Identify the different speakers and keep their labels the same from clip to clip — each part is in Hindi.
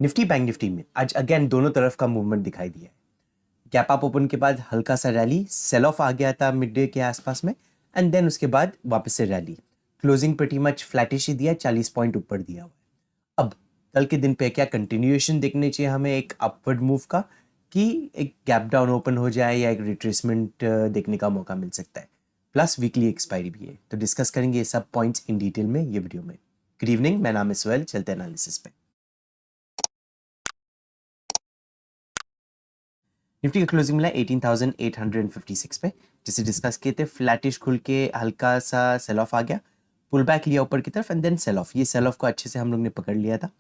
Speaker 1: निफ्टी बैंक निफ्टी में आज अगेन दोनों तरफ का मूवमेंट दिखाई दिया है। गैप अप ओपन के बाद हल्का सा रैली, सेल ऑफ आ गया था मिड डे के आसपास में एंड देन उसके बाद वापस से rally. Closing pretty much flattish ही दिया, 40 पॉइंट ऊपर दिया हुआ है। अब कल के दिन पे क्या कंटिन्यूएशन देखनी चाहिए हमें एक अपवर्ड मूव का, कि एक गैप डाउन ओपन हो जाए या एक रिट्रेसमेंट देखने का मौका मिल सकता है। प्लस वीकली एक्सपायरी भी है, तो डिस्कस करेंगे ये सब पॉइंट्स इन डिटेल में ये वीडियो में। गुड इवनिंग, मैं नाम है सोहेल, चलते एनालिसिस पे। निफ्टी का क्लोजिंग मिला 18,856 पे, जिसे डिस्कस किए थे। फ्लैटिश खुल के हल्का सा सेल ऑफ आ गया, पुल बैक लिया ऊपर की तरफ एंड देन सेल ऑफ। ये सेल ऑफ को अच्छे से हम लोग ने पकड़ लिया था।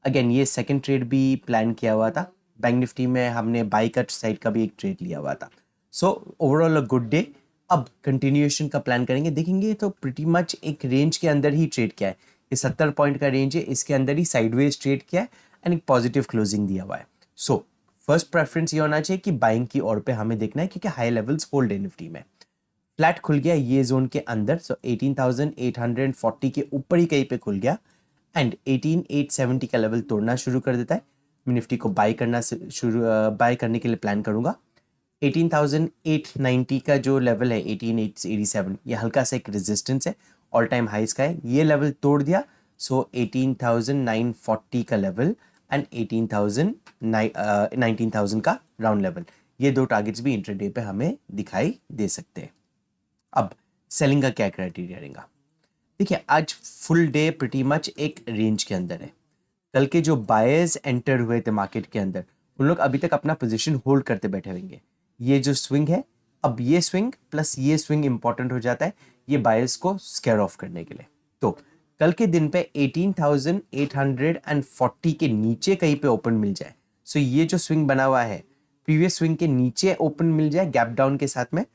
Speaker 1: अगेन ये सेकंड ट्रेड भी प्लान किया हुआ था। बैंक निफ्टी में हमने बाई कट साइड का भी एक ट्रेड लिया हुआ था। So overall a good day. अब कंटिन्यूएशन का प्लान करेंगे, देखेंगे तो प्रिटी मच एक रेंज के अंदर ही ट्रेड किया है। ये 70 पॉइंट का रेंज है, इसके अंदर ही साइडवेज ट्रेड किया है एंड एक पॉजिटिव क्लोजिंग दिया हुआ है। सो फर्स्ट प्रेफरेंस ये होना चाहिए कि बाइंग की ओर पे हमें देखना है, क्योंकि हाई लेवल्स होल्ड है निफ्टी में। फ्लैट खुल गया ये जोन के अंदर, सो 18,840 के ऊपर ही कहीं पे खुल गया एंड 18,870 का लेवल तोड़ना शुरू कर देता है। मैं निफ्टी को बाय करने के लिए प्लान करूंगा। 18,890 का जो लेवल है 18,887, ये हल्का सा एक रेजिस्टेंस है, ऑल टाइम हाइस का है। ये लेवल तोड़ दिया, सो 18,940 का लेवल एंड 19,000 का राउंड लेवल, ये दो टारगेट्स भी इंट्राडे पे हमें दिखाई दे सकते हैं। अब सेलिंग का क्या क्राइटेरिया रहेगा? देखिए, आज फुल डे प्रीटी मच एक रेंज के अंदर है। कल के जो बायर्स एंटर हुए थे मार्केट के अंदर, उन लोग अभी तक अपना पोजीशन होल्ड करते बैठे होंगे। ये जो स्विंग है, अब ये स्विंग प्लस ये स्विंग इंपॉर्टेंट हो जाता है ये बायर्स को स्केयर ऑफ करने के लिए। तो कल के दिन पे 18,840 के नीचे कहीं पे ओपन मिल जाए, सो ये जो स्विंग बना हुआ है प्रीवियस स्विंग के नीचे ओपन मिल जाए गैप डाउन के साथ में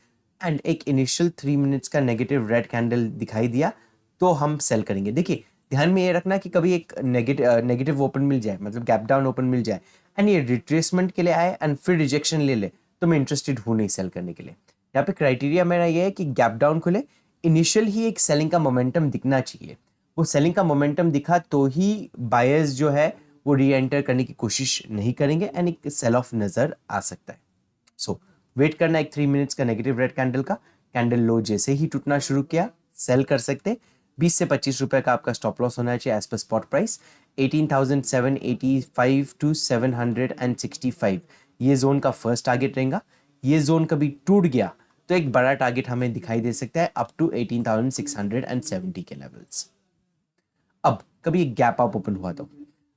Speaker 1: एंड एक इनिशियल 3 मिनट्स का नेगेटिव रेड कैंडल दिखाई दिया, तो हम सेल करेंगे। देखिए, ध्यान में ये रखना कि कभी एक नेगेटिव ओपन मिल जाए, मतलब गैप डाउन ओपन मिल जाए एंड ये रिट्रेसमेंट के लिए आए एंड फिर रिजेक्शन ले ले, तो मैं इंटरेस्टेड हूँ नहीं सेल करने के लिए। यहाँ पे क्राइटेरिया मेरा ये है कि गैप डाउन खुले, इनिशियल ही एक सेलिंग का मोमेंटम दिखना चाहिए। वो सेलिंग का मोमेंटम दिखा तो ही बायर्स जो है वो री एंटर करने की कोशिश नहीं करेंगे एंड एक सेल ऑफ नजर आ सकता है। सो वेट करना एक 3 मिनट्स का नेगेटिव रेड कैंडल का। कैंडल लो जैसे ही टूटना शुरू किया, सेल कर सकते। 20 से 25 रुपए का आपका स्टॉप लॉस होना चाहिए as per spot price. 18,785 to 765 ये जोन का फर्स्ट टारगेट रहेगा। ये जोन कभी टूट गया तो एक बड़ा टारगेट हमें दिखाई दे सकता है अप टू 18,670 के लेवल्स। अब कभी एक गैप अप ओपन हुआ, तो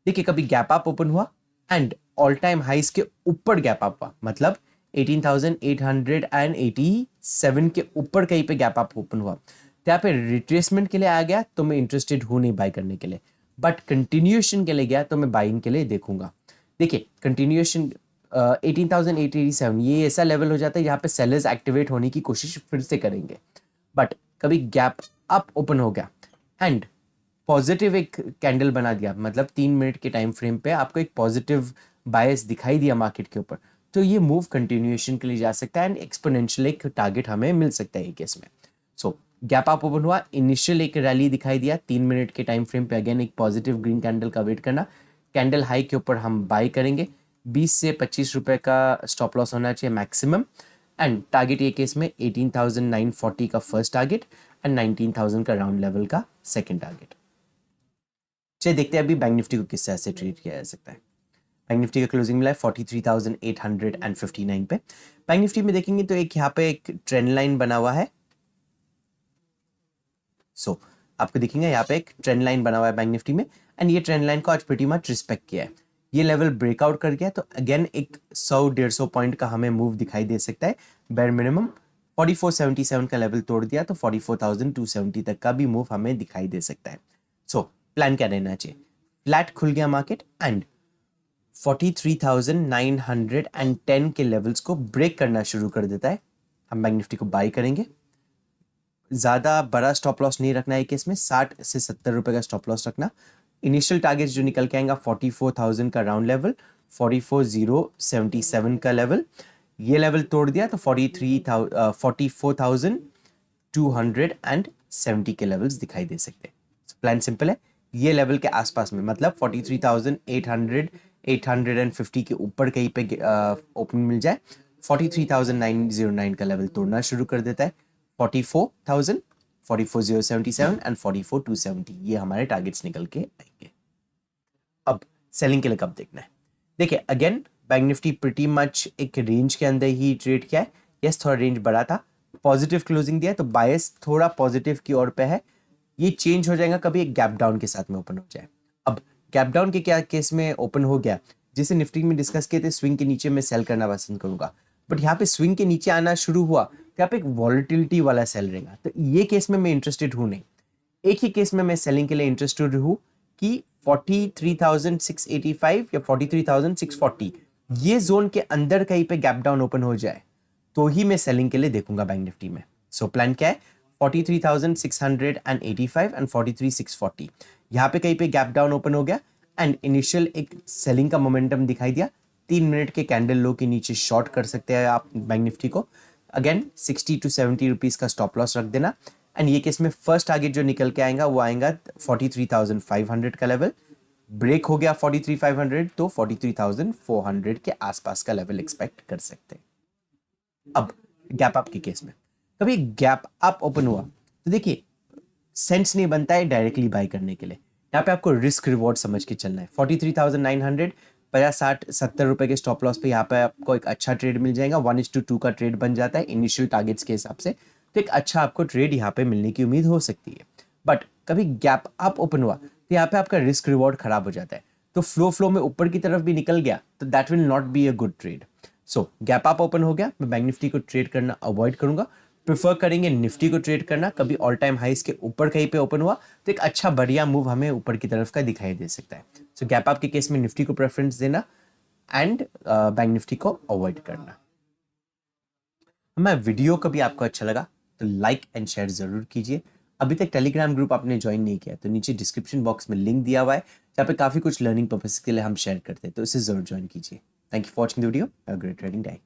Speaker 1: देखिए कभी गैप अप ओपन हुआ एंड ऑल टाइम हाइस के ऊपर गैप अप हुआ, मतलब 18,887 के ऊपर कहीं पे गैप अप ओपन हुआ, तो यहाँ पे रिट्रेसमेंट के लिए आ गया तो मैं इंटरेस्टेड हूँ नहीं बाय करने के लिए, बट कंटिन्यूएशन के लिए गया तो मैं बाइंग के लिए देखूंगा। देखिए कंटिन्यूएशन 18,887 ये ऐसा लेवल हो जाता है जहाँ पे सेलर्स एक्टिवेट होने की कोशिश फिर से करेंगे, बट कभी गैप अप ओपन हो गया एंड पॉजिटिव एक कैंडल बना दिया, मतलब 3 मिनट के टाइम फ्रेम पे आपको एक पॉजिटिव बायस दिखाई दिया मार्केट के ऊपर, तो ये मूव कंटिन्यूएशन के लिए जा सकता है एंड एक्सपोनेंशियल एक टारगेट हमें मिल सकता है ये केस में। सो गैप अप ओपन हुआ, इनिशियल एक रैली दिखाई दिया 3 मिनट के टाइम फ्रेम पे, अगेन एक पॉजिटिव ग्रीन कैंडल का वेट करना। कैंडल हाई के ऊपर हम बाय करेंगे। 20 से 25 रुपए का स्टॉप लॉस होना चाहिए मैक्सिमम एंड टारगेट ये केस में 18,940 का फर्स्ट टारगेट एंड 19,000 का राउंड लेवल का सेकेंड टारगेट। चलिए देखते हैं अभी बैंक निफ्टी को किस तरह से ट्रीट किया जा सकता है। बैंक निफ्टी का क्लोजिंग मिला है 43,859 पे। बैंक निफ्टी में देखेंगे तो एक यहाँ पे एक ट्रेंड लाइन बना हुआ है। सो आपको दिखेंगे यहाँ पे एक ट्रेंड लाइन बना हुआ है बैंक निफ्टी में एंड ये ट्रेंड लाइन को आज प्रीटी मच रिस्पेक्ट किया है। ये लेवल ब्रेकआउट कर गया तो अगेन एक 100-150 पॉइंट का हमें मूव दिखाई दे सकता है। बेयर मिनिमम 4477 का लेवल तोड़ दिया तो 44,270 तक का भी मूव हमें दिखाई दे सकता है। सो प्लान क्या रहना चाहिए? फ्लैट खुल गया मार्केट एंड 43,910 के लेवल्स को ब्रेक करना शुरू कर देता है, हम बैंक निफ्टी को बाई करेंगे। ज़्यादा बड़ा स्टॉप लॉस नहीं रखना है केस में, 60 से 70 रुपए का स्टॉप लॉस रखना। इनिशियल टारगेट जो निकल के आएगा 44,000 का राउंड लेवल, 44,077 का लेवल, ये लेवल तोड़ दिया तो 44,270 के लेवल्स दिखाई दे सकते हैं। प्लान सिंपल है, ये लेवल के आसपास में, मतलब 43,800 850 के ऊपर कहीं पे ओपन मिल जाए, 43,909 का लेवल तोड़ना शुरू कर देता है, 44,000, 44,077 एंड 44,270 ये हमारे टारगेट्स निकल के आएंगे। अब सेलिंग के लिए कब देखना है? देखिए again bank Nifty pretty much एक रेंज के अंदर ही ट्रेड किया है। यस थोड़ा रेंज बड़ा था, पॉजिटिव क्लोजिंग दिया तो बायस थोड़ा पॉजिटिव की ओर पे है। ये चेंज हो जाएगा कभी एक गैप डाउन के साथ में ओपन हो जाए। अब गैप डाउन के क्या केस में ओपन हो गया, जिसे निफ्टी में डिस्कस किए थे, स्विंग के नीचे मैं सेल करना पसंद करूंगा, बट यहाँ पे स्विंग के नीचे आना शुरू हुआ तो यहाँ पे एक वॉलिटिलिटी वाला सेल रहेगा, तो ये केस में मैं इंटरेस्टेड हूँ नहीं। एक ही केस में मैं सेलिंग के लिए इंटरेस्टेड हूँ कि 43,685 या 43,640 ये जोन के अंदर कहीं पे गैप डाउन ओपन हो जाए तो ही मैं सेलिंग के लिए देखूंगा बैंक निफ्टी में। सो प्लान क्या है, 43,685 एंड 43,640 यहाँ पे कहीं पे गैप डाउन ओपन हो गया एंड इनिशियल एक सेलिंग का मोमेंटम दिखाई दिया, 3 मिनट के कैंडल लो के नीचे शॉर्ट कर सकते हैं आप बैंक निफ्टी को। अगेन 60 to 70 रुपीज का स्टॉप लॉस रख देना एंड ये केस में फर्स्ट टारगेट जो निकल के आएगा वो आएगा 43,500 का लेवल। ब्रेक हो गया 43,500 तो 43,400 के आसपास का लेवल एक्सपेक्ट कर सकते हैं। अब गैप अप के केस में कभी गैप अप ओपन हुआ तो देखिए सेंस नहीं बनता है डायरेक्टली बाय करने के लिए, यहाँ पे आपको रिस्क रिवॉर्ड समझ के चलना है। 43,900 50-60-70 रुपए के स्टॉप लॉस पे यहाँ पे आपको एक अच्छा ट्रेड मिल जाएगा, 1:2 का ट्रेड बन जाता है इनिशियल टारगेट्स के हिसाब से, तो एक अच्छा आपको ट्रेड यहाँ पे मिलने की उम्मीद हो सकती है। बट कभी गैप अप ओपन हुआ तो यहाँ पे आपका रिस्क रिवॉर्ड खराब हो जाता है, तो फ्लो में ऊपर की तरफ भी निकल गया तो that will not be a good trade. So gap up open हो गया, मैं बैंक निफ्टी को ट्रेड करना अवॉइड करूंगा, प्रेफर करेंगे निफ्टी को ट्रेड करना। कभी ऑल टाइम हाइस के ऊपर कहीं पे ओपन हुआ तो एक अच्छा बढ़िया मूव हमें ऊपर की तरफ का दिखाई दे सकता है। सो गैप अप के केस में निफ्टी को प्रेफरेंस देना एंड बैंक निफ्टी को अवॉइड करना। हमारा वीडियो कभी आपको अच्छा लगा तो लाइक एंड शेयर जरूर कीजिए। अभी तक टेलीग्राम ग्रुप आपने ज्वाइन नहीं किया तो नीचे डिस्क्रिप्शन बॉक्स में लिंक दिया हुआ है जहाँ पे काफी कुछ लर्निंग पर्पस के लिए हम शेयर करते हैं, तो इसे जरूर ज्वाइन कीजिए। Thank you for watching the video, have a great trading day.